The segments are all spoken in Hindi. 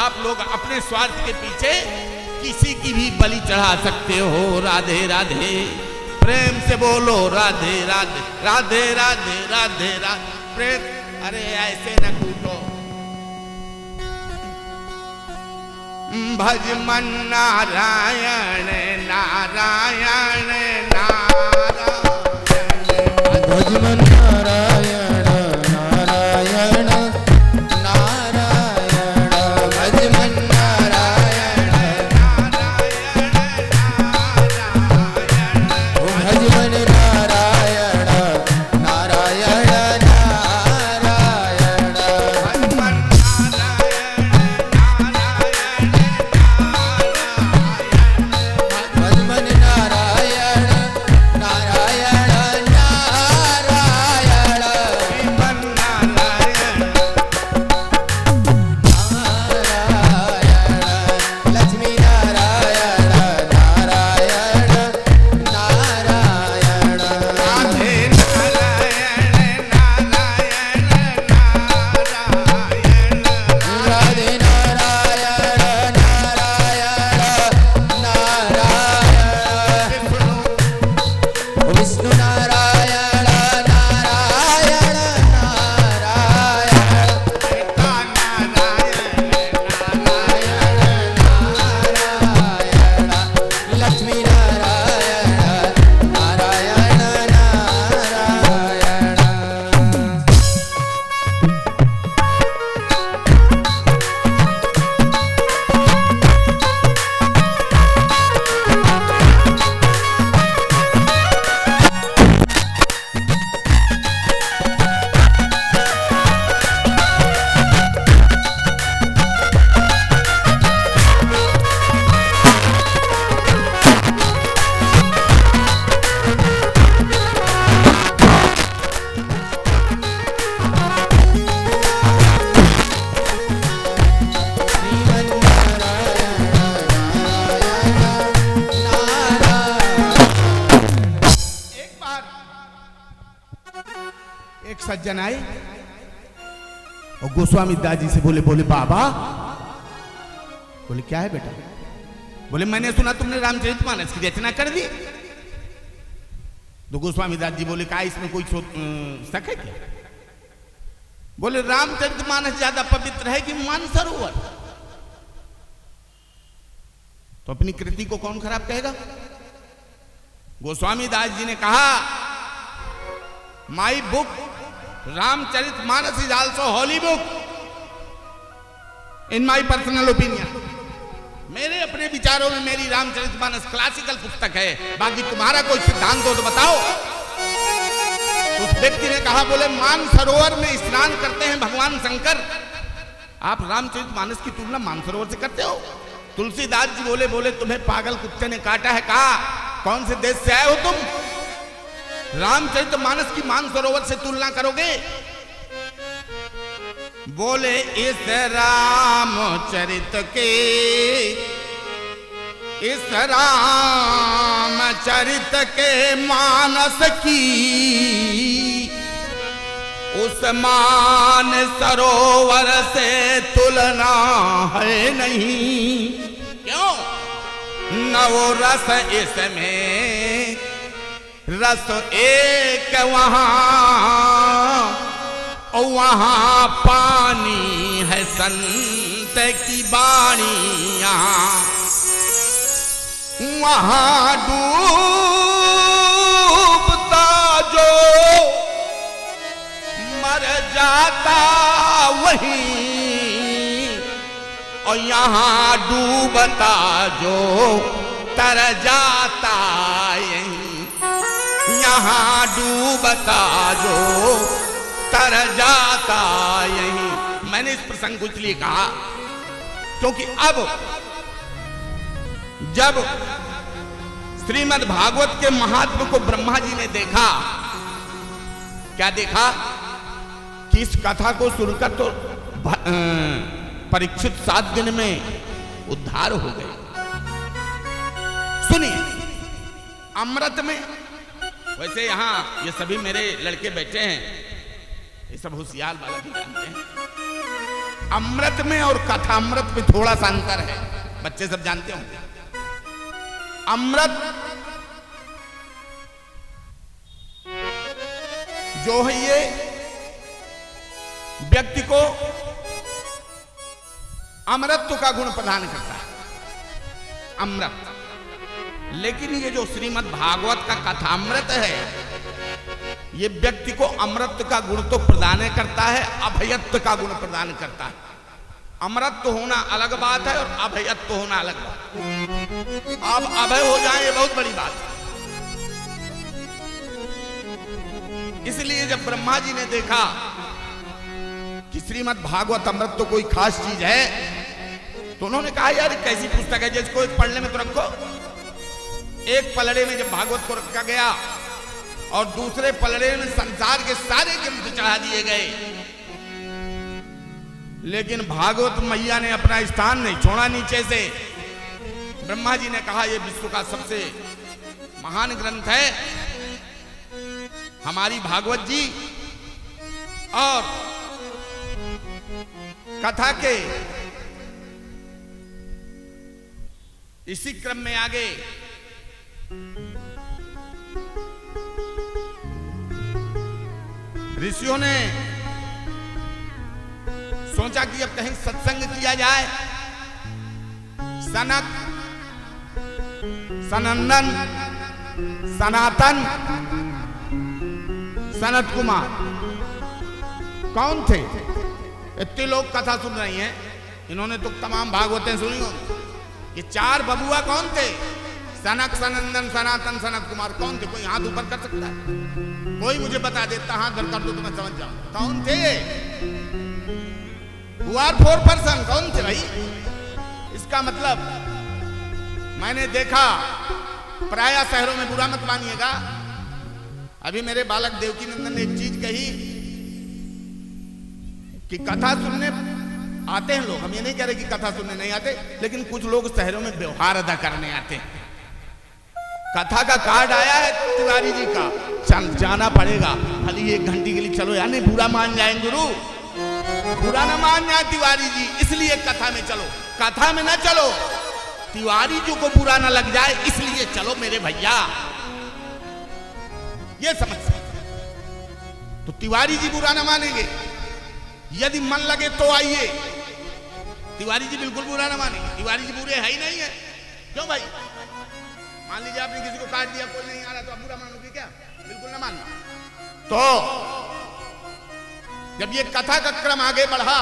आप लोग अपने स्वार्थ के पीछे किसी की भी बलि चढ़ा सकते हो। राधे राधे, प्रेम से बोलो राधे राधे राधे राधे राधे राधे प्रेम। अरे ऐसे न कूटो। भज मन नारायण नारायण नारायण, भज मन नारायण नारायण नारायण, भज मन नारायण नारायण नारायण, भज मन नारायण नारायण नारायण, भज मन भज मन नारायण नारायण नारायण, मन नारायण नारायण, लक्ष्मी नारायण नारायण नारायण, राधे नारायण नारायण नारायण, राधे नारायण नारायण नारायण, विष्णु नारायण नारायण नारायण, नारायण, लक्ष्मी नारायण नारायण नारायण। एक बार एक सज्जन आए और गोस्वामी दास जी से बोले, बोले बाबा, बोले क्या है बेटा? बोले मैंने सुना तुमने रामचरितमानस की रचना कर दी। तो गोस्वामी दास जी बोले क्या इसमें कोई शक है क्या? बोले रामचरितमानस ज्यादा पवित्र है कि मानसरोवर। तो अपनी कृति को कौन खराब कहेगा? गोस्वामी दास जी ने कहा, my book Ramcharitmanas is also holy book in my personal opinion. मेरे अपने विचारों में मेरी रामचरितमानस क्लासिकल पुस्तक है, बाकी तुम्हारा कोई सिद्धांत हो तो बताओ। उस व्यक्ति ने कहा, बोले मानसरोवर में स्नान करते हैं भगवान शंकर, आप रामचरितमानस की तुलना मानसरोवर से करते हो? तुलसीदास जी बोले, बोले तुम्हें पागल कुत्ते ने काटा है? कहा कौन से देश से आए हो तुम? रामचरितमानस की मानसरोवर से तुलना करोगे? बोले इस रामचरित के, इस रामचरित के मानस की उस मान सरोवर से तुलना है नहीं। क्यों? नवो रस इसमें रस एक वहां पानी है संत की बाणियां, वहां डूबता जो मर जाता वहीं, और यहाँ डूबता जो तर जाता यहीं, यहाँ डूबता जो तर जाता यहीं। मैंने इस प्रसंग को इसलिए कहा क्योंकि अब जब श्रीमद् भागवत के महात्म को ब्रह्मा जी ने देखा, क्या देखा कि इस कथा को सुनकर तो परीक्षित 7 दिन में उद्धार हो गए। सुनिए, अमृत में, वैसे यहां ये सभी मेरे लड़के बैठे हैं, ये सब होशियार वाला भी जानते हैं, अमृत में और कथामृत में थोड़ा सा अंतर है, बच्चे सब जानते होंगे। अमृत जो है ये व्यक्ति को अमृतत्व का गुण प्रदान करता है, अमृत। लेकिन ये जो श्रीमद् भागवत का कथामृत है, ये व्यक्ति को अमृत का गुण तो प्रदान करता है, अभयत्व का गुण प्रदान करता है। अमृत होना अलग बात है और अभयत्व होना अलग बात। आप अभय हो जाएं, ये बहुत बड़ी बात है। इसलिए जब ब्रह्मा जी ने देखा कि श्रीमद् भागवत अमृत तो कोई खास चीज है, तो उन्होंने कहा यार कैसी पुस्तक है जिसको एक पलड़े में तो रखो। एक पलड़े में जब भागवत को रखा गया और दूसरे पलड़े में संसार के सारे ग्रंथ चढ़ा दिए गए, लेकिन भागवत मैया ने अपना स्थान नहीं छोड़ा नीचे से। ब्रह्मा जी ने कहा यह विश्व का सबसे महान ग्रंथ है हमारी भागवत जी। और कथा के इसी क्रम में आगे ऋषियों ने सोचा कि अब कहीं सत्संग किया जाए। सनक, सनंदन, सनातन, सनत कुमार कौन थे? इतने लोग कथा सुन रही हैं, इन्होंने तो तमाम भागवतें सुनी होंगी। ये चार बबुआ कौन थे? सनक, सनंदन, सनातन, सनत कुमार कौन थे? कोई हाथ ऊपर कर सकता है? कोई मुझे बता देता, हाथ धर कर दो तो मैं समझ जाऊं कौन थे। Who are four person? कौन थे भाई? इसका मतलब मैंने देखा, प्राय शहरों में बुरा मत मानिएगा, अभी मेरे बालक देवकी नंदन ने एक चीज कही कि कथा सुनने आते हैं लोग। हम ये नहीं कह रहे कि कथा सुनने नहीं आते, लेकिन कुछ लोग शहरों में व्यवहार अदा करने आते हैं। कथा का कार्ड आया है तिवारी जी का, चल जाना पड़ेगा खाली 1 घंटे के लिए, चलो यार। नहीं, बुरा मान जाएंगे गुरु, बुरा ना मान जाए तिवारी जी, इसलिए कथा में चलो। कथा में ना चलो, तिवारी जी को बुरा ना लग जाए इसलिए चलो मेरे भैया, ये समझ। तो तिवारी जी बुरा ना मानेंगे, यदि मन लगे तो आइए। तिवारी जी बिल्कुल बुरा ना मानेंगे, तिवारी जी बुरे है ही नहीं है। क्यों भाई? मान लीजिए आपने किसी को काट दिया, कोई नहीं आ रहा, तो आप बुरा मानोगे क्या? बिल्कुल ना मानना। तो जब ये कथा का क्रम आगे बढ़ा,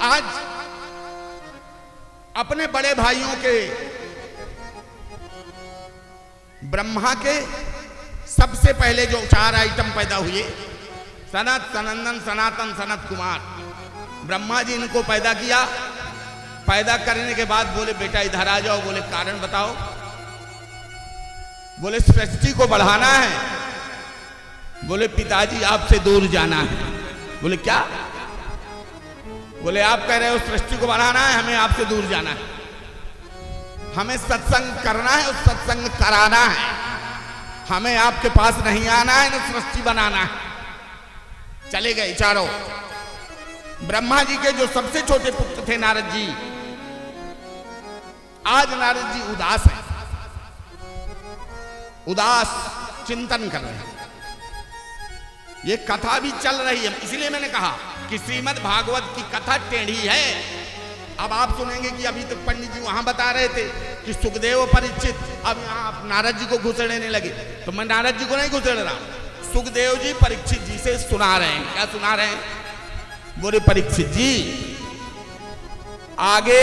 आज अपने बड़े भाइयों के ब्रह्मा के सबसे पहले जो 4 आइटम पैदा हुए, सनत, सनंदन, सनातन, सनत कुमार, ब्रह्मा जी इनको पैदा किया। पैदा करने के बाद बोले बेटा इधर आ जाओ। बोले कारण बताओ। बोले सृष्टि को बढ़ाना है। बोले पिताजी आपसे दूर जाना है। बोले क्या? बोले आप कह रहे हो सृष्टि को बढ़ाना है, हमें आपसे दूर जाना है, हमें सत्संग करना है और सत्संग कराना है, हमें आपके पास नहीं आना है, न सृष्टि बनाना है। चले गए चारों। ब्रह्मा जी के जो सबसे छोटे पुत्र थे नारद जी, आज नारद जी उदास हैं, उदास चिंतन कर रहे हैं। ये कथा भी चल रही है, इसलिए मैंने कहा कि श्रीमद् भागवत की कथा टेढ़ी है। अब आप सुनेंगे कि अभी तक पंडित जी वहां बता रहे थे कि सुखदेव परीक्षित, अब यहां आप नारद जी को घुसेड़ने लगे। तो मैं नारद जी को नहीं घुसेड़ रहा, सुखदेव जी परीक्षित जी से सुना रहे हैं। क्या सुना रहे हैं? बोले परीक्षित जी, आगे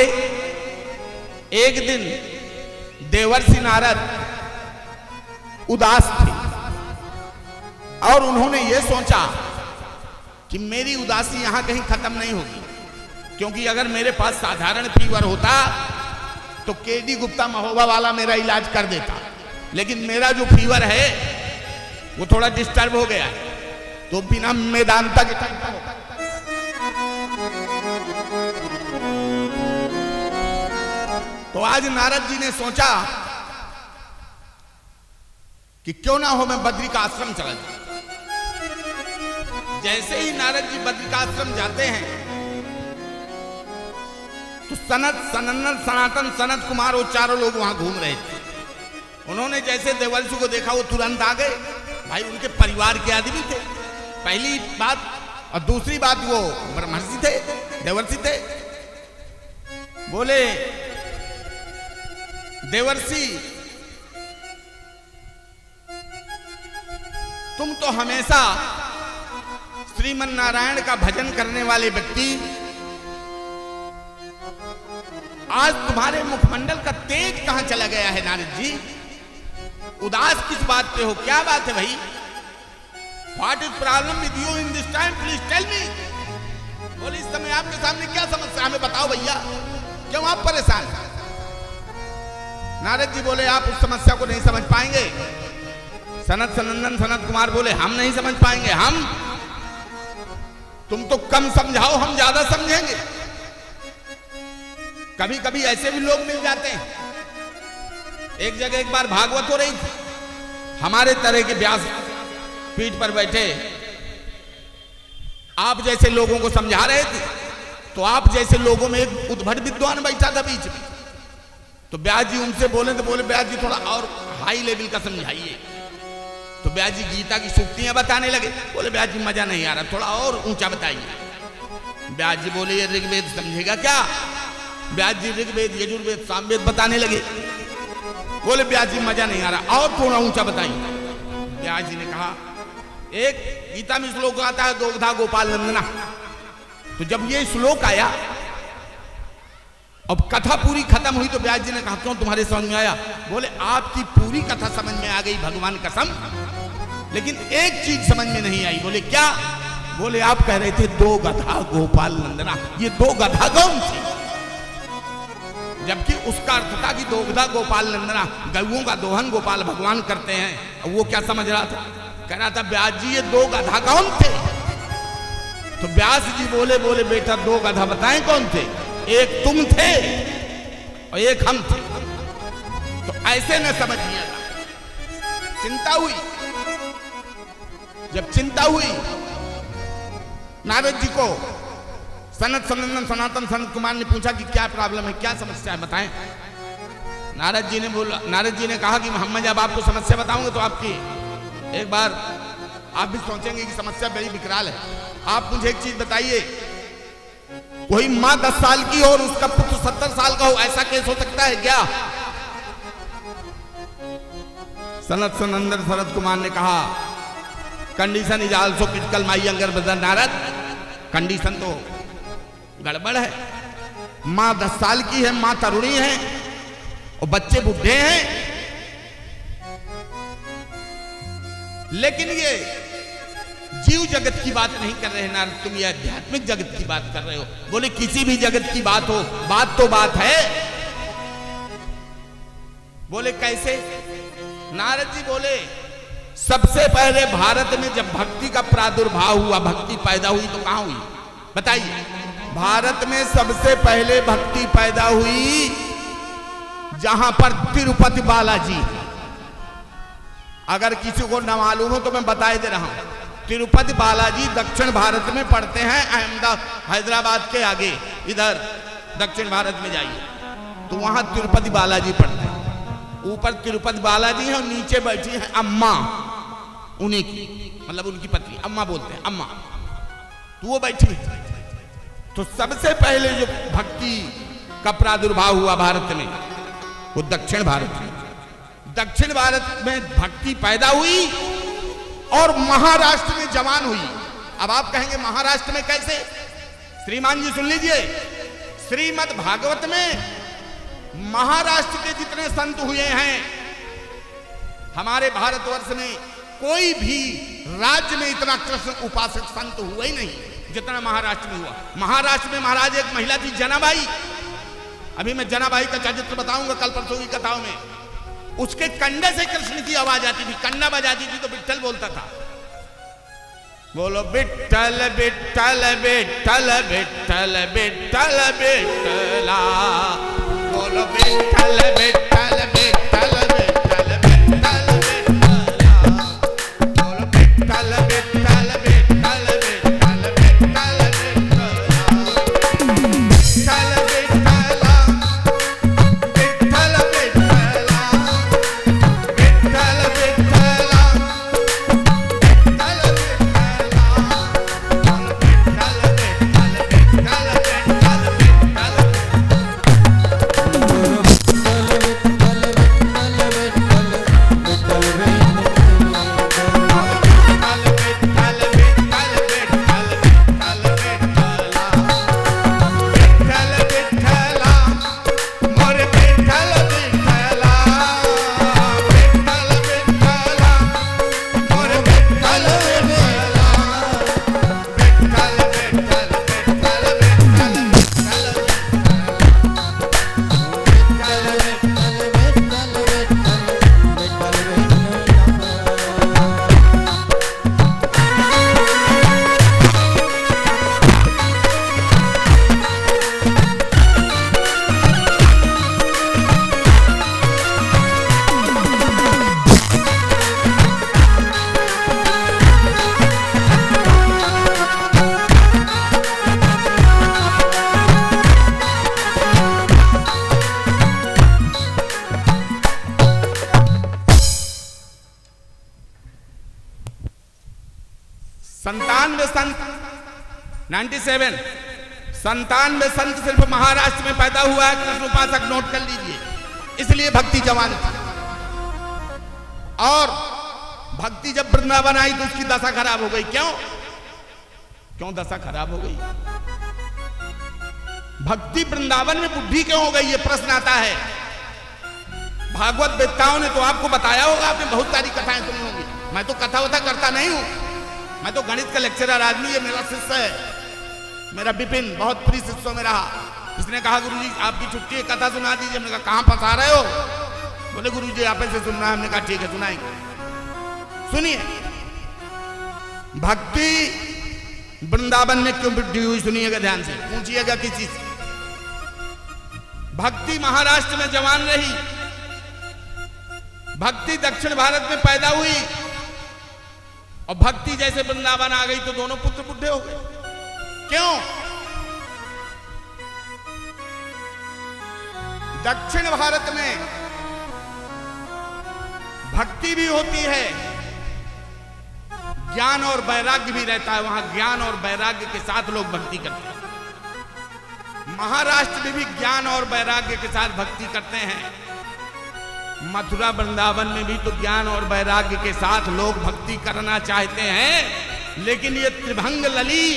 एक दिन देवर्षि नारद उदास थे और उन्होंने ये सोचा कि मेरी उदासी यहां कहीं खत्म नहीं होगी, क्योंकि अगर मेरे पास साधारण फीवर होता तो केडी गुप्ता महोबा वाला मेरा इलाज कर देता, लेकिन मेरा जो फीवर है वो थोड़ा डिस्टर्ब हो गया है, तो बिना मेदांता के तो आज नारद जी ने सोचा कि क्यों ना हो मैं बद्री का आश्रम चला जाऊं। जैसे ही नारद जी बद्रिकाश्रम जाते हैं तो सनत, सनंदन, सनातन, सनत कुमार वो चारों लोग वहां घूम रहे थे। उन्होंने जैसे देवर्षि को देखा वो तुरंत आ गए। भाई उनके परिवार के आदमी थे, पहली बात। और दूसरी बात वो ब्रह्मर्षि थे, देवर्षि थे। बोले देवर्षि तुम तो हमेशा श्रीमन नारायण का भजन करने वाले व्यक्ति, आज तुम्हारे मुखमंडल का तेज कहां चला गया है नारद जी? उदास किस बात पे हो? क्या बात है भाई? What is problem with you in this time? Please tell me. बोले इस समय आपके सामने क्या समस्या हमें बताओ भैया, क्यों आप परेशान हैं? नारद जी बोले आप उस समस्या को नहीं समझ पाएंगे। सनत, सनंदन, सनत कुमार बोले हम नहीं समझ पाएंगे। हम? तुम तो कम समझाओ, हम ज्यादा समझेंगे। कभी कभी ऐसे भी लोग मिल जाते हैं। एक जगह एक बार भागवत हो रही थी, हमारे तरह के व्यास पीठ पर बैठे आप जैसे लोगों को समझा रहे थे, तो आप जैसे लोगों में एक उद्भट विद्वान बैठा था बीच में। तो व्यास जी उनसे बोले तो बोले व्यास जी थोड़ा और हाई लेवल का समझाइए। तो व्यास जी गीता की सूक्तियां बताने लगे। बोले व्यास जी मजा नहीं आ रहा, थोड़ा और ऊंचा बताइए। व्यास जी बोले ये ऋग्वेद समझेगा क्या? व्यास जी ऋग्वेद, यजुर्वेद, सामवेद बताने लगे। बोले व्यास जी मजा नहीं आ रहा, और थोड़ा ऊंचा बताइए। व्यास जी ने कहा एक गीता में श्लोक आता है दोग्धा गोपाल नंदना। तो जब ये श्लोक आया, अब कथा पूरी खत्म हुई, तो व्यास जी ने कहा क्यों तुम्हारे समझ में आया? बोले आपकी पूरी कथा समझ में आ गई भगवान कसम, लेकिन एक चीज समझ में नहीं आई। बोले क्या? बोले आप कह रहे थे दो गधा गोपाल नंदना, ये दो गधा कौन थे? जबकि उसका अर्थ था कि दो गधा गोपाल नंदना, गौओं का दोहन गोपाल भगवान करते हैं। वो क्या समझ रहा था? कह रहा था व्यास जी ये दो गधा कौन थे? तो व्यास जी बोले बोले बेटा दो गधा बताएं कौन थे? एक तुम थे और एक हम थे। तो ऐसे न समझिए। चिंता हुई, जब चिंता हुई नारद जी को सनत, सनंदन, सनातन, सनत कुमार ने पूछा कि क्या प्रॉब्लम है, क्या समस्या है, बताएं। नारद जी ने कहा कि मोहम्मद जब आपको समस्या बताऊंगा तो आपकी एक बार आप भी सोचेंगे कि समस्या बड़ी विकराल है। आप मुझे एक चीज बताइए, कोई माँ 10 साल की हो और उसका पुत्र 70 साल का हो, ऐसा केस हो सकता है क्या? सनत, सनंदन, सनत कुमार ने कहा condition is also critical my younger brother Narad. Condition तो गड़बड़ है। माँ 10 साल की है, माँ तरुणी है और बच्चे बुढ़े हैं। लेकिन ये जीव जगत की बात नहीं कर रहे हैं नारद, तुम ये आध्यात्मिक जगत की बात कर रहे हो। बोले किसी भी जगत की बात हो, बात तो बात है। बोले कैसे? नारद जी बोले सबसे पहले भारत में जब भक्ति का प्रादुर्भाव हुआ, भक्ति पैदा हुई तो कहां हुई बताइए? भारत में सबसे पहले भक्ति पैदा हुई जहां पर तिरुपति बालाजी। अगर किसी को न मालूम हो तो मैं बता दे रहा हूं। तिरुपति बालाजी दक्षिण भारत में पड़ते हैं, हैदराबाद के आगे इधर दक्षिण भारत में जाइए तो वहां तिरुपति बालाजी पड़ते हैं। ऊपर तिरुपति बालाजी है और नीचे बैठी है अम्मा, उन्हीं की मतलब उनकी पत्नी अम्मा बोलते हैं, अम्मा। तो वो बैठी है। तो सबसे पहले जो भक्ति का प्रादुर्भाव हुआ भारत में वो दक्षिण भारत में। दक्षिण भारत में भक्ति पैदा हुई और महाराष्ट्र में जवान हुई। अब आप कहेंगे महाराष्ट्र में कैसे? श्रीमान जी सुन लीजिए, श्रीमद् भागवत में महाराष्ट्र के जितने संत हुए हैं, हमारे भारतवर्ष में कोई भी राज्य में इतना कृष्ण उपासक संत हुआ ही नहीं जितना महाराष्ट्र में हुआ। महाराष्ट्र में महाराज एक महिला थी जनाबाई। अभी मैं जनाबाई का चरित्र बताऊंगा कल परसों की कथाओं में। उसके कंडे से कृष्ण की आवाज आती थी, कंडा बजाती थी तो विट्ठल बोलता था। बोलो विट्ठल विट्ठल विट्ठल विट्ठल विट्ठल विट्ठला, बोलो विट्ठल विट्ठल विट्ठल विट्ठल विट्ठल विट्ठला, बोलो विट्ठल विट्ठल विट्ठल विट्ठल संतानवे संत सिर्फ महाराष्ट्र में पैदा हुआ है। कृष्ण उपासक नोट कर लीजिए। इसलिए भक्ति जवान थी। और भक्ति जब वृंदावन आई तो उसकी दशा खराब हो गई। क्यों दशा खराब हो गई? भक्ति वृंदावन में बुद्धि क्यों हो गई, ये प्रश्न आता है। भागवत वेत्ताओं ने तो आपको बताया होगा, आपने बहुत सारी कथाएं सुनी होंगी। मैं तो कथा वथा करता नहीं हूं, मैं तो गणित का लेक्चरर आदमी। ये मेरा शिष्य है, मेरा विपिन, बहुत प्रिय शिष्य में रहा। इसने कहा गुरुजी आपकी छुट्टी है, कथा सुना दीजिए। हमने कहा कहां फंसा रहे हो? बोले गुरुजी आप ऐसे सुनना है। हमने कहा ठीक है सुनाएंगे। सुनिए, भक्ति वृंदावन में क्यों वृद्धि हुई, सुनिएगा ध्यान से, पूछिएगा किसी से। भक्ति महाराष्ट्र में जवान रही, भक्ति दक्षिण भारत में पैदा हुई, और भक्ति जैसे वृंदावन आ गई तो दोनों पुत्र बुढ़े हो गए। क्यों? दक्षिण भारत में भक्ति भी होती है, ज्ञान और वैराग्य भी रहता है। वहां ज्ञान और वैराग्य के साथ लोग भक्ति करते हैं। महाराष्ट्र में भी ज्ञान और वैराग्य के साथ भक्ति करते हैं। मथुरा वृंदावन में भी तो ज्ञान और वैराग्य के साथ लोग भक्ति करना चाहते हैं। लेकिन ये त्रिभंग लली,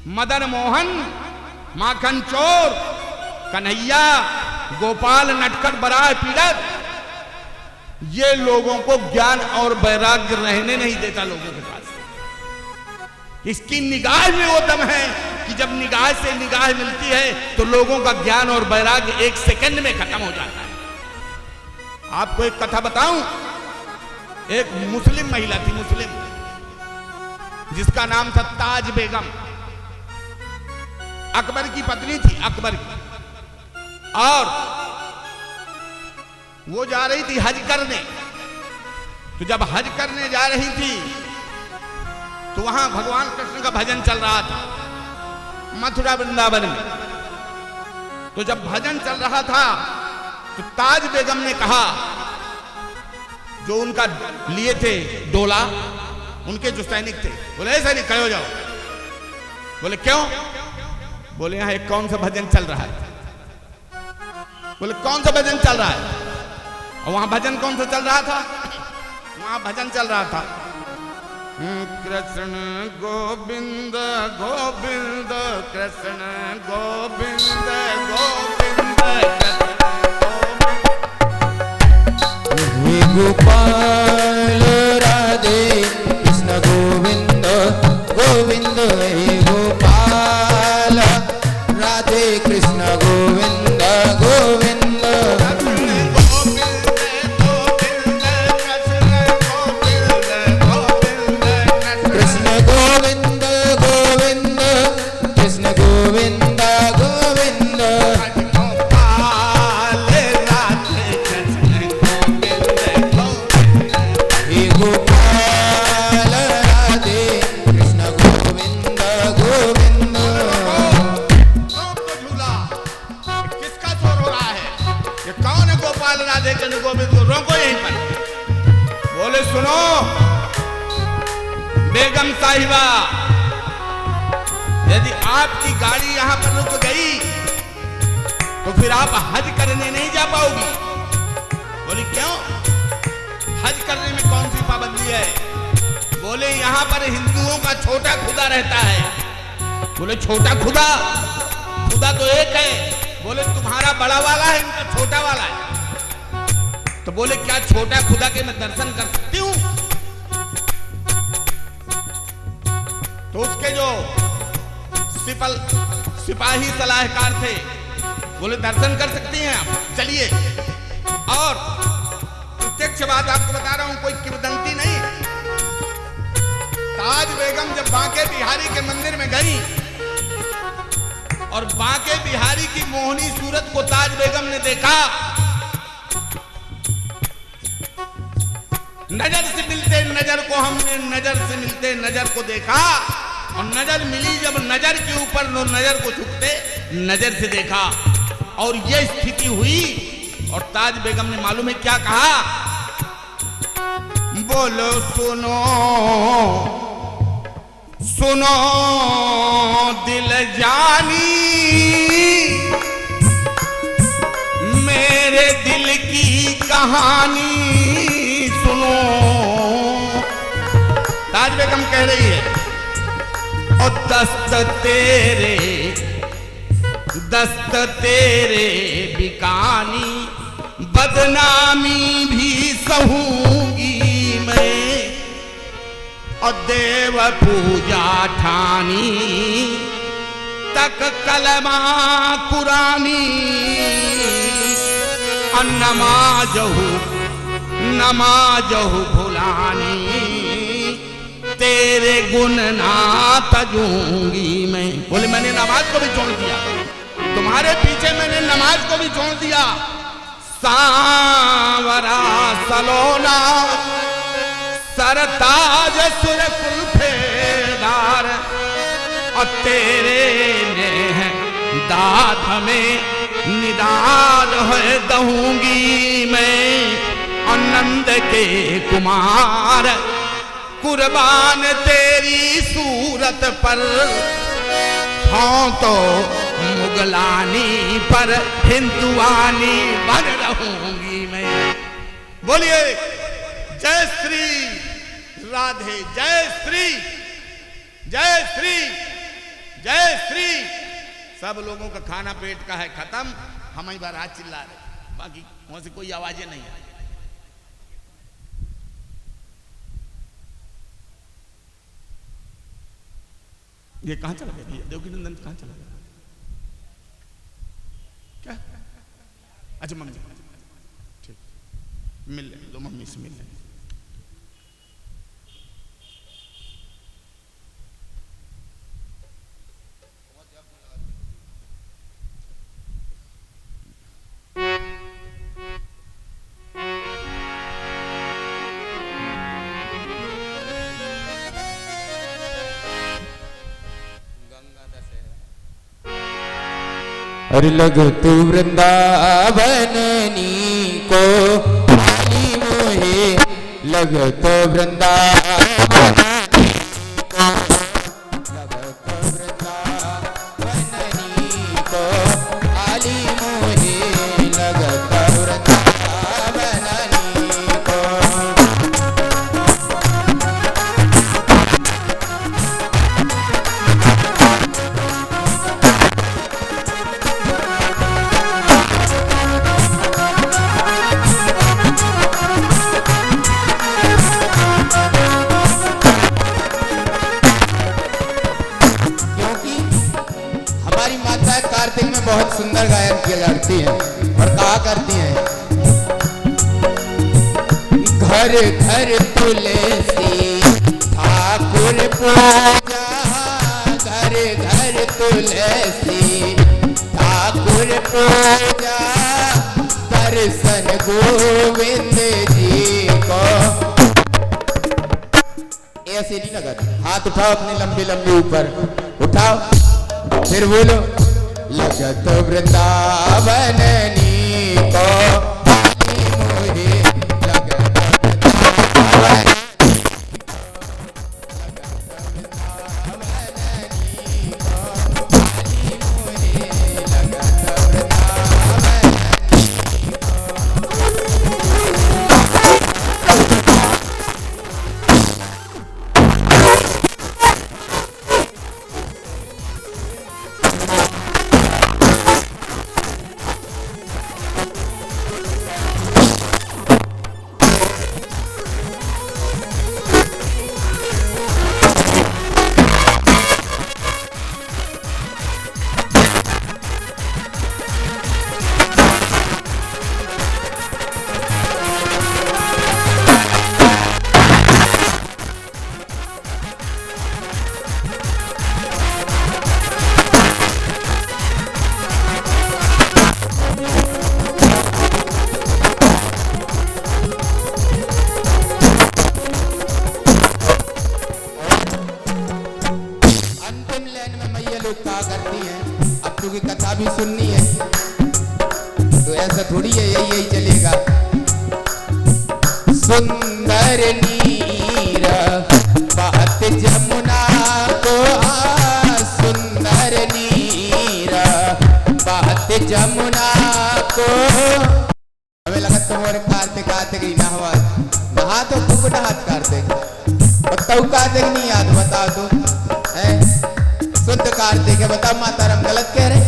मदन मोहन, माखन चोर, कन्हैया, गोपाल, नटखट, बराह, पीड़त, ये लोगों को ज्ञान और वैराग्य रहने नहीं देता लोगों के पास। इसकी निगाह में वो दम है कि जब निगाह से निगाह मिलती है तो लोगों का ज्ञान और वैराग्य एक सेकंड में खत्म हो जाता है। आपको एक कथा बताऊं। एक मुस्लिम महिला थी, मुस्लिम, जिसका नाम था ताज बेगम। अकबर की पत्नी थी, अकबर की। और वो जा रही थी हज करने। तो जब हज करने जा रही थी तो वहां भगवान कृष्ण का भजन चल रहा था, मथुरा वृंदावन में। तो जब भजन चल रहा था तो ताज बेगम ने कहा, जो उनका लिए थे डोला, उनके जो सैनिक थे, बोले ऐसा नहीं, खड़े हो जाओ। बोले क्यों? बोले यहां एक कौन सा भजन चल रहा है। बोले कौन सा भजन चल रहा है? और वहां भजन कौन सा चल रहा था? वहां भजन चल रहा था, कृष्ण गोविंद गोविंद, कृष्ण गोविंद गोविंद, हे गोपाल राधे कृष्ण गोविंद गोविंद, हे गोपाल राधे कृष्ण गोविंद गोविंद, कृष्ण गोविंद गोविंद, कृष्ण गोविंद गोविंद, हे गोपाल राधे कृष्ण गोविंद गोविंद। किसका शोर हो रहा है? ये कौन है गोपाल राधे कृष्ण गोविंद को? रोको यहीं पर। बोले सुनो बेगम साहिबा, यदि आपकी गाड़ी यहां पर रुक गई तो फिर आप हज करने नहीं जा पाओगी। बोली क्यों? हज करने में कौन सी पाबंदी है? बोले यहां पर हिंदुओं का छोटा खुदा रहता है। बोले छोटा खुदा? खुदा तो एक है। बोले तुम्हारा बड़ा वाला है, इनका छोटा वाला है। तो बोले क्या छोटा खुदा के मैं दर्शन कर सकती हूं? तो उसके जो सिपाही सलाहकार थे, बोले दर्शन कर सकती हैं आप, चलिए। और प्रत्यक्ष बात आपको बता रहा हूं, कोई किंवदंती नहीं। ताज बेगम जब बांके बिहारी के मंदिर में गई और बांके बिहारी की मोहनी सूरत को ताज बेगम ने देखा, नजर से मिलते नजर को हमने नजर से मिलते नजर को देखा, और नजर मिली जब नजर के ऊपर, नजर को झुकते नजर से देखा, और यह स्थिति हुई। और ताज बेगम ने मालूम है क्या कहा? बोलो सुनो सुनो दिल जानी मेरे दिल की कहानी सुनो। ताज बेगम कह रही है और दस्त तेरे बिकानी बदनामी भी सहूंगी मैं और देव पूजा ठानी तक कलमा कुरानी और नमाजहु भुलानी तेरे गुण ना तजूंगी मैं। बोले मैंने नमाज को भी छोड़ दिया, तुम्हारे पीछे मैंने नमाज को भी छोड़ दिया। सांवरा सलोना सरताज सुर कुल्फेदार और तेरे ने दाद में निदाद है दूंगी मैं और नंद के कुमार कुर्बान तेरी सूरत पर हाँ तो मुगलानी पर हिंदुआनी बन रहूंगी मैं। बोलिए जय श्री राधे, जय श्री जय श्री जय श्री। सब लोगों का खाना पेट का है खत्म, हम ही बार हाथ चिल्ला रहे, बाकी वहां से कोई आवाजें नहीं आई। ये कहां चला गया? देवकी नंदन कहां चला गया? क्या? अच्छा मम्मी, ठीक, मिल ले दो, मम्मी से मिल ले। अरे लग तू वृंदावननी को आली मोहे लग तो वृंदावन को आली मोहे लग तो वृंदावननी को। कार्तिक में बहुत सुंदर गायन किया करती हैं और कहा करती हैं घर घर तुलसी ठाकुर पूजा, घर घर तुलसी ठाकुर पूजा, दर्शन गोविंद जी को। ऐसे नहीं लगा, हाथ उठाओ अपने लंबे लंबे ऊपर उठाओ, फिर बोलो लगत वृंदावननी को आली मोहे लगत वृंदावननी को आली मोहे लगत की कथा भी सुननी है तो ऐसा थोड़ी है यही चलेगा। सुंदर नीर बात जमुना जमुना को। हमें लगा तुम्हारे कार्तिक कार्तिक ही नहवा नहा तो खूब नहात कार्तिक बताओ कार्तिक नहीं याद बताओ तुम है शुद्ध कार्तिक है बताओ माता राम गलत कह रहे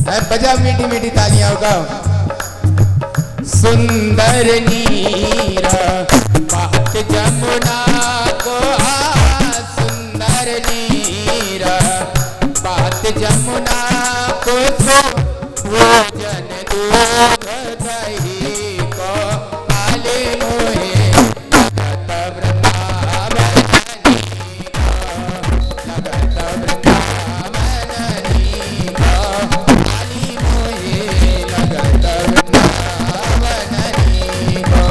है बजाओ मीठी मीठी तालियां गाओ। सुंदर नीरा बहत जमुना को सुंदर नीरा बहत जमुना को भोजन दूध दही को आले मोहे लगत वृंदावनी को आली मोहे लगत वृंदावनी को।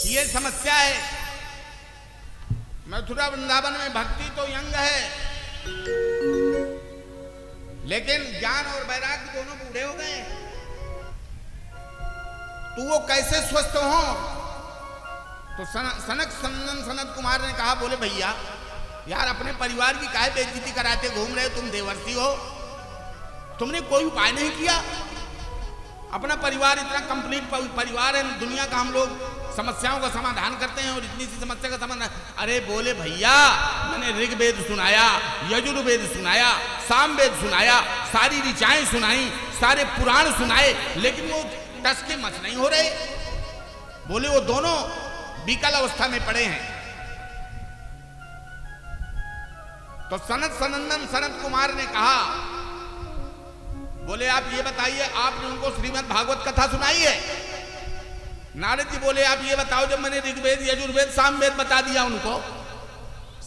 ये समस्या है। मथुरा वृंदावन में भक्ति तो यंग है, लेकिन ज्ञान और वैराग्य दोनों बूढ़े हो गए। तो वो कैसे स्वस्थ हो? तो सनक सनंदन सनत कुमार ने कहा, बोले भैया यार अपने परिवार की काहे बेइज्जती कराते घूम रहे हो, तुम देवर्षि हो, तुमने कोई उपाय नहीं किया। अपना परिवार इतना कंप्लीट परिवार है, दुनिया का हम लोग समस्याओं का समाधान करते हैं और इतनी सी समस्या का समाधान। अरे बोले भैया मैंने ऋग्वेद सुनाया, यजुर्वेद सुनाया, सामवेद सुनाया, सारी ऋचाएं सुनाई, सारे पुराण सुनाए, लेकिन वो टस के मस नहीं हो रहे। बोले वो दोनों विकल अवस्था में पड़े हैं। तो सनत सनंदन सनत कुमार ने कहा, बोले आप ये बताइए, आपने उनको श्रीमद् भागवत कथा सुनाई है? नारद जी बोले आप ये बताओ, जब मैंने ऋग्वेद यजुर्वेद सामवेद बता दिया उनको,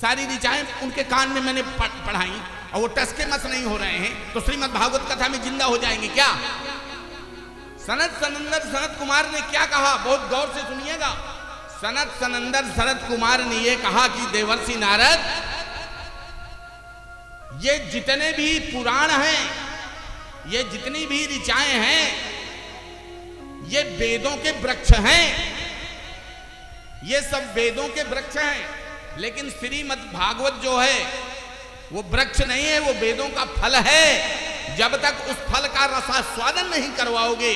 सारी ऋचाएं उनके कान में मैंने पढ़ाई और वो टस के मस नहीं हो रहे हैं, तो श्रीमद् भागवत कथा में जिंदा हो जाएंगे क्या? सनत सनंदन सनत कुमार ने क्या कहा, बहुत गौर से सुनिएगा। सनत सनंदन सनत कुमार ने ये कहा कि देवर्षि नारद, ये जितने भी पुराण हैं, ये जितनी भी ऋचाएं हैं, ये वेदों के वृक्ष हैं, ये सब वेदों के वृक्ष हैं, लेकिन श्रीमद् भागवत जो है वो वृक्ष नहीं है, वो वेदों का फल है। जब तक उस फल का रसास्वादन नहीं करवाओगे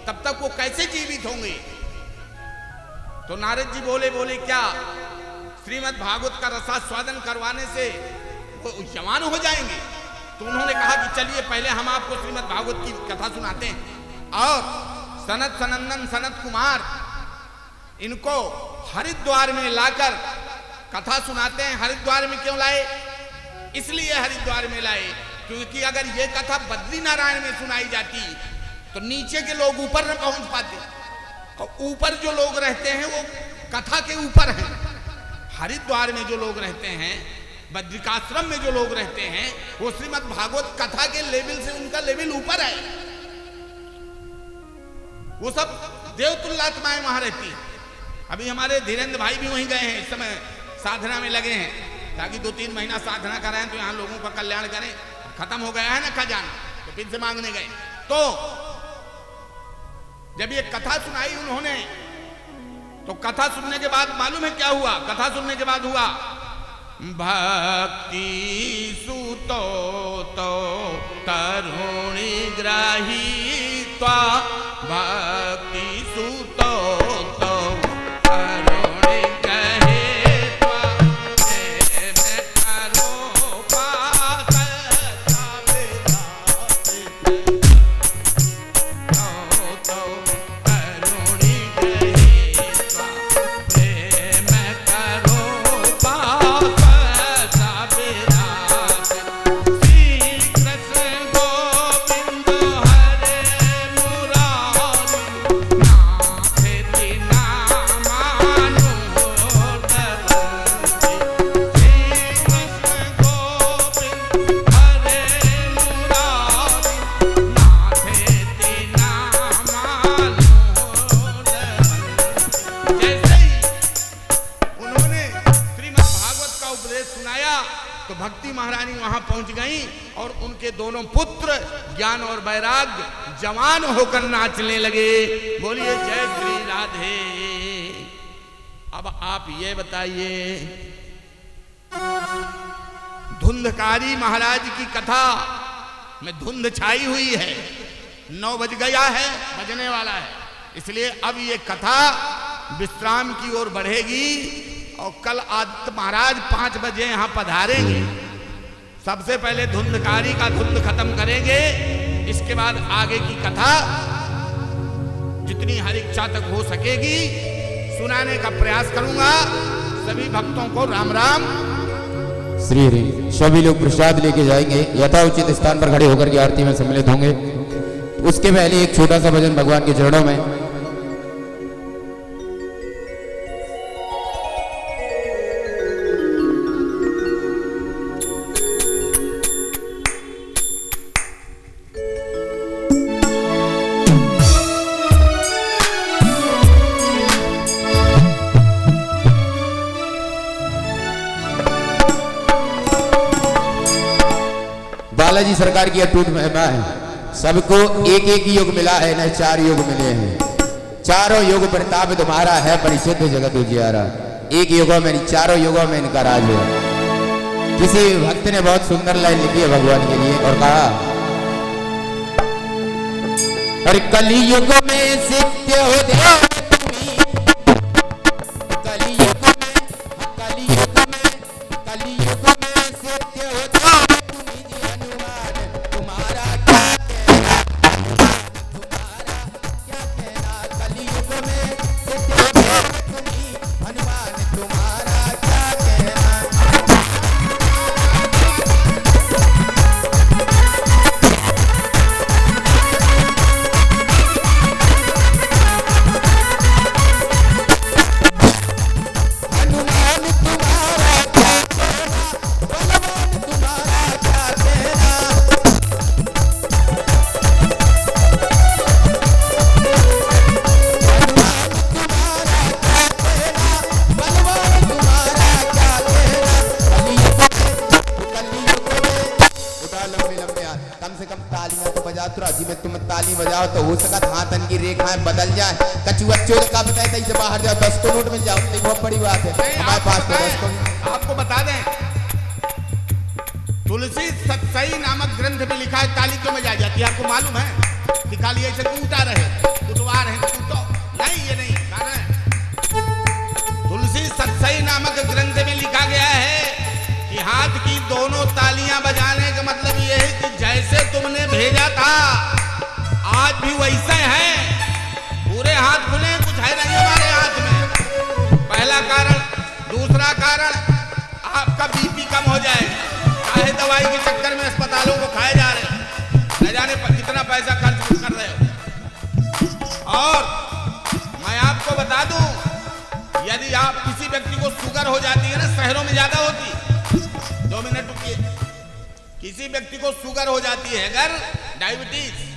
तब तक वो कैसे जीवित होंगे? तो नारद जी बोले क्या श्रीमद् भागवत का रसास्वादन करवाने से वो जवान हो जाएंगे? तो उन्होंने कहा कि चलिए पहले हम आपको श्रीमद् भागवत की कथा सुनाते हैं। और सनत सनंदन सनत कुमार इनको हरिद्वार में लाकर कथा सुनाते हैं। हरिद्वार में क्यों लाए? इसलिए हरिद्वार में लाए क्योंकि अगर ये कथा बद्रीनारायण में सुनाई जाती तो नीचे के लोग ऊपर न पहुंच पाते, और ऊपर जो लोग रहते हैं वो कथा के ऊपर हैं। हरिद्वार में जो लोग रहते हैं, बद्रिकाश्रम में जो लोग रहते हैं, वो श्रीमद् भागवत कथा के लेवल से उनका लेवल ऊपर है। वो सब देवतुल्लात्माएं वहां रहती हैं। अभी हमारे धीरेन्द्र भाई भी वहीं गए हैं, इस समय साधना में लगे हैं, ताकि 2-3 महीना साधना कराएं तो यहाँ लोगों का कल्याण करें। खत्म हो गया है ना खजाना, तो फिर से मांगने गए। तो जब ये कथा सुनाई उन्होंने, तो कथा सुनने के बाद मालूम है क्या हुआ? कथा सुनने के बाद हुआ, भक्ति सुतो तो तरुणी ग्राहीत्वा, भक्ति सुतो तो तरुणी ग्राहीत्वा तो भक्ति महारानी वहां पहुंच गई और उनके दोनों पुत्र ज्ञान और वैराग्य जवान होकर नाचने लगे। बोलिए जय श्री राधे। अब आप ये बताइए, धुंधकारी महाराज की कथा में धुंध छाई हुई है, 9 बज गया है, बजने वाला है, इसलिए अब ये कथा विश्राम की ओर बढ़ेगी और कल आदित्य महाराज 5 बजे यहां पधारेंगे। सबसे पहले धुंधकारी का धुंध खत्म करेंगे, इसके बाद आगे की कथा जितनी हर इच्छा तक हो सकेगी सुनाने का प्रयास करूंगा। सभी भक्तों को राम राम। श्री हरि। सभी लोग प्रसाद लेके जाएंगे, यथाउचित स्थान पर खड़े होकर के आरती में सम्मिलित होंगे। उसके पहले एक छोटा सा भजन भगवान के चरणों में। बालाजी सरकार की अटूट महिमा है, सबको एक एक योग मिला है, न 4 योग मिले हैं। चारों योग प्रताप तुम्हारा है, परिशुद्ध जगत उजियारा। एक योगों में नहीं, चारों योगों में इनका राज है। किसी भक्त ने बहुत सुंदर लाइन लिखी है भगवान के लिए और कहा, अरे कलियुग में सत्य हो दे तो हो सका हाथन की रेखाएं बदल जाए, कछुआ चोर का बताए तैसे बाहर जाओ 10 को नोट मिल जाओ, तो बहुत बड़ी बात है हमारे पास तो 10 को। आपको बता दें, तुलसी सतसई नामक ग्रंथ में लिखा है ताली क्यों बजाई जाती है, आपको मालूम है? कि खाली ऐसे कूटा रहे, कुटवार है, कूटो नहीं, ये नहीं कारण है। तुलसी सतसई नामक ग्रंथ में लिखा गया है कि हाथ की दोनों तालियां बजाने का मतलब ये है कि जैसे तुमने भेजा था आज भी वैसे है, पूरे हाथ खुले, कुछ है नहीं हमारे हाथ में। पहला कारण। दूसरा कारण, आपका बीपी कम हो जाएगा, चाहे दवाई के चक्कर में अस्पतालों को खाए जा रहे हैं, न जाने पर कितना पैसा खर्च कर रहे हो। और मैं आपको बता दूं, यदि आप किसी व्यक्ति को शुगर हो जाती है ना, शहरों में ज्यादा होती, 2 मिनट रुकिए, किसी व्यक्ति को शुगर हो जाती है अगर, डायबिटीज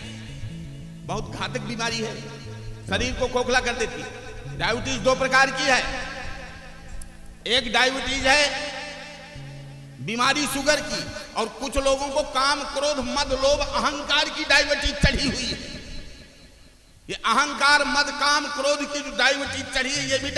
बहुत घातक बीमारी है, शरीर को खोखला कर देती है। डायबिटीज 2 प्रकार की है, एक डायबिटीज है बीमारी शुगर की, और कुछ लोगों को काम क्रोध मद लोभ अहंकार की डायबिटीज चढ़ी हुई है। ये अहंकार मद काम क्रोध की जो डायबिटीज चढ़ी है, ये भी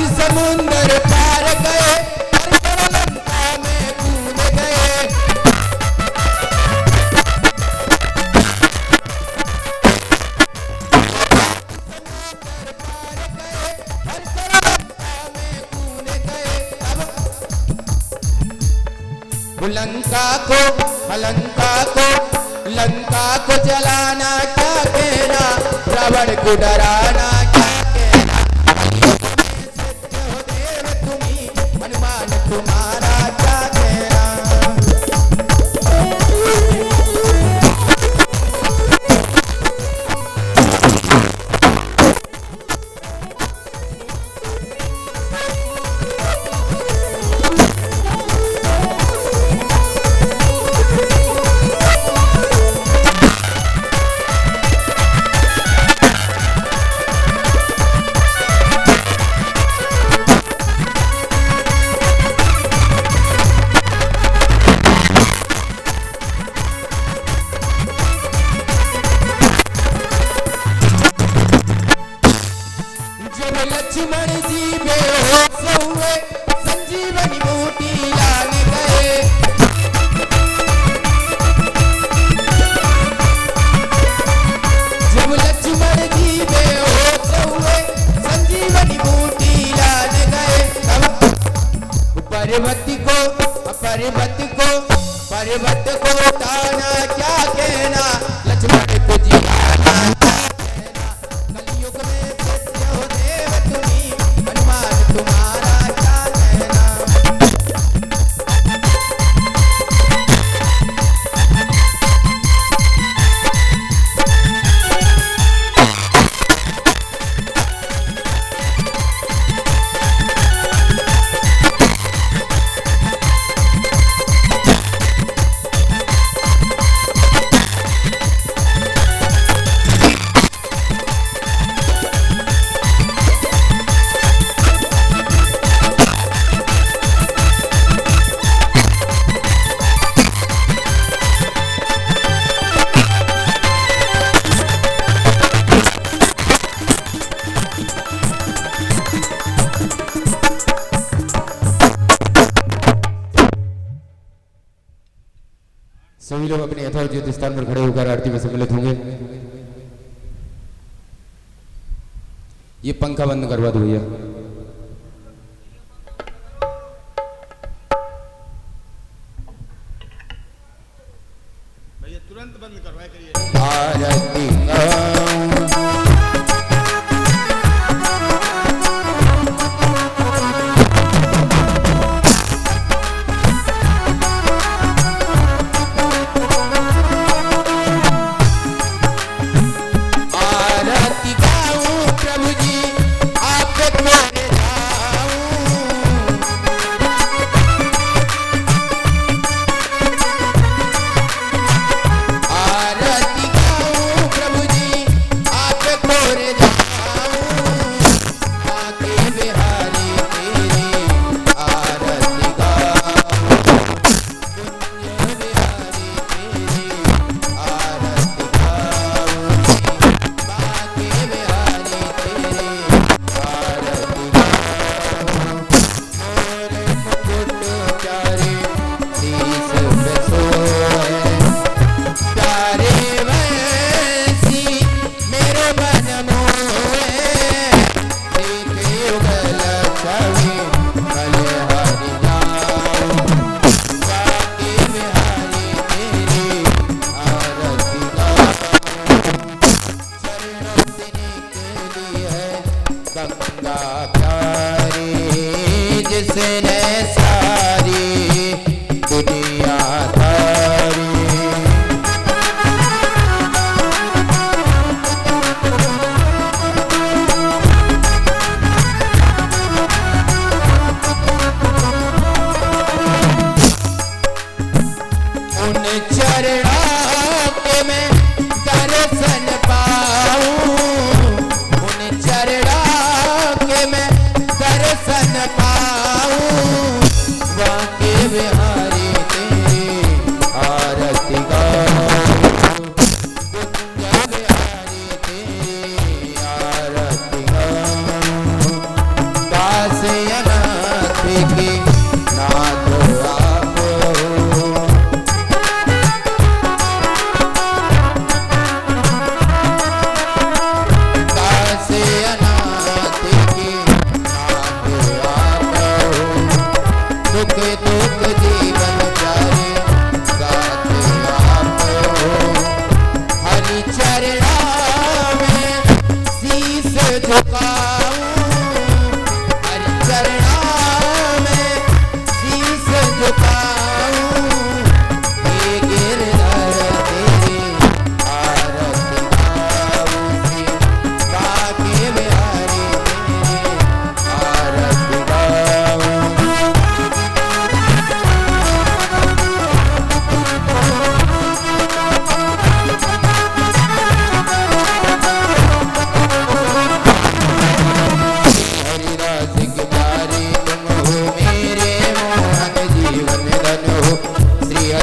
समुंदर पार गए, लंका में कूद गए। लंका को लंका को जलाना क्या कहना, रावण को डराना क्या कहना। सत्य हो देव तुम्ही, हनुमान तुम्हारा क्या कहना। लक्ष्मण जी बेहोश हुए, संजीवनी बूटी लाने गए। जब लक्ष्मण जी बेहोश हुए, संजीवनी बूटी लाने गए। तब पर्वत को उठाना क्या कहना, लक्ष्मण को जिलाना क्या कहना। कलयुग में सत्य हो देव तुम्ही, हनुमान तुम्हारा क्या कहना। सभी लोग अपने यथोचित स्थान पर खड़े होकर आरती में सम्मिलित होंगे। ये पंखा बंद करवा दो भैया। भैया तुरंत बंद करवाया करिए। आरती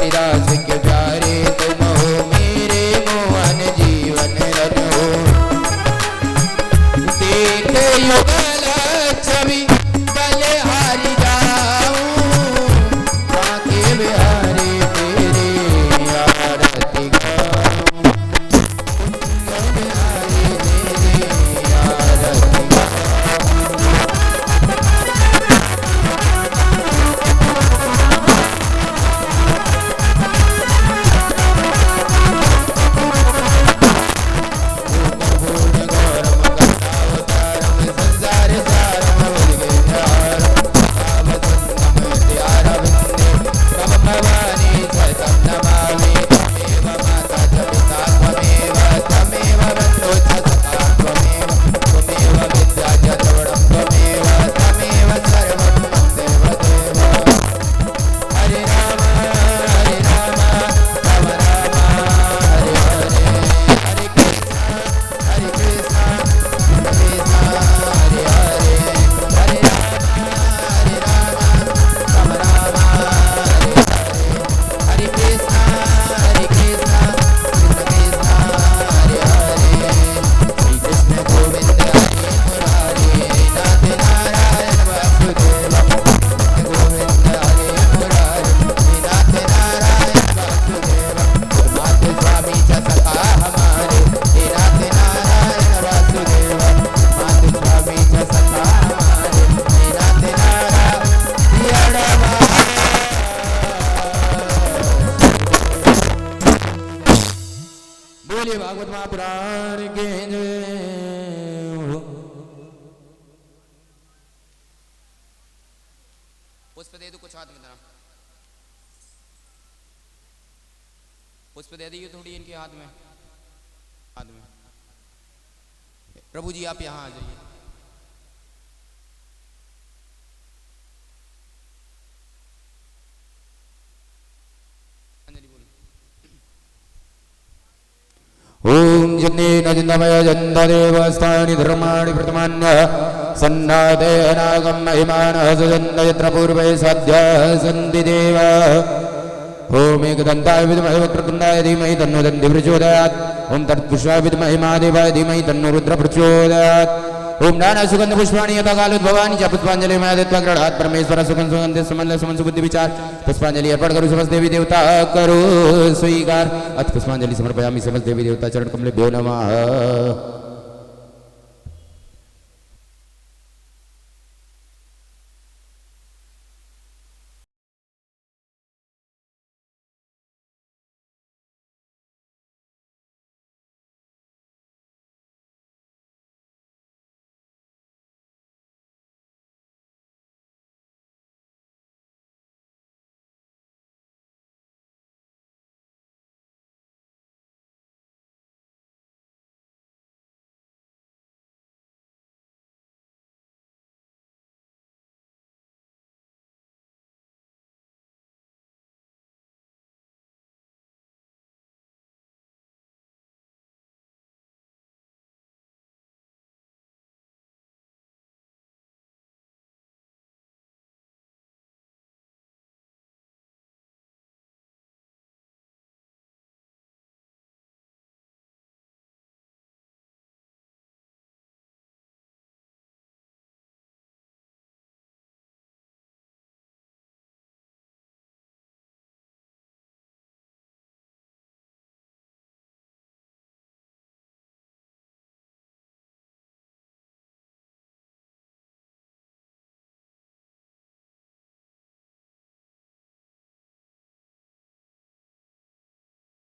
हरिदास के प्यारे तुम हो मेरे मोहन जीवन रन हो देख युगल छवि बलिहारी जाऊं बांके बिहारी तेरे आरती गाऊं बिहारी तेरे आरती भागवत महापुराण के पुष्प दे दो कुछ हाथ में तरह पुष्प दे दीजिए थोड़ी इनके हाथ में प्रभु जी आप यहाँ आ जाइए ओम जन्नेन जिन्दमय जन्ददेवस्थानि धर्माणि प्रथमान्य सन्नादे अनागम महिमानः सुजन्द यत्र पूर्वे सद्यः सन्ति देव ओम एकदन्ताय विद्महे वक्रतुण्डाय धीमहि तन्नो दन्ति प्रचोदयात् ओम तत्पुरुषाय विद्महे महादेवाय धीमहि तन्नो रुद्र प्रचोदयात् ओम नाना सुगंध पुष्पाणि यथा कालोद्भवानि च पुष्पांजलि मैं दत्वा गृहात् परमेश्वर सुगंध सुगंध समन्वय समन्वय बुद्धि विचार पुष्पांजलि अर्पण करो समस्त देवी देवता करो स्वीकार अथ पुष्पांजलि समर्पयामि समस्त देवी देवता चरण कमलेभ्यो नमः।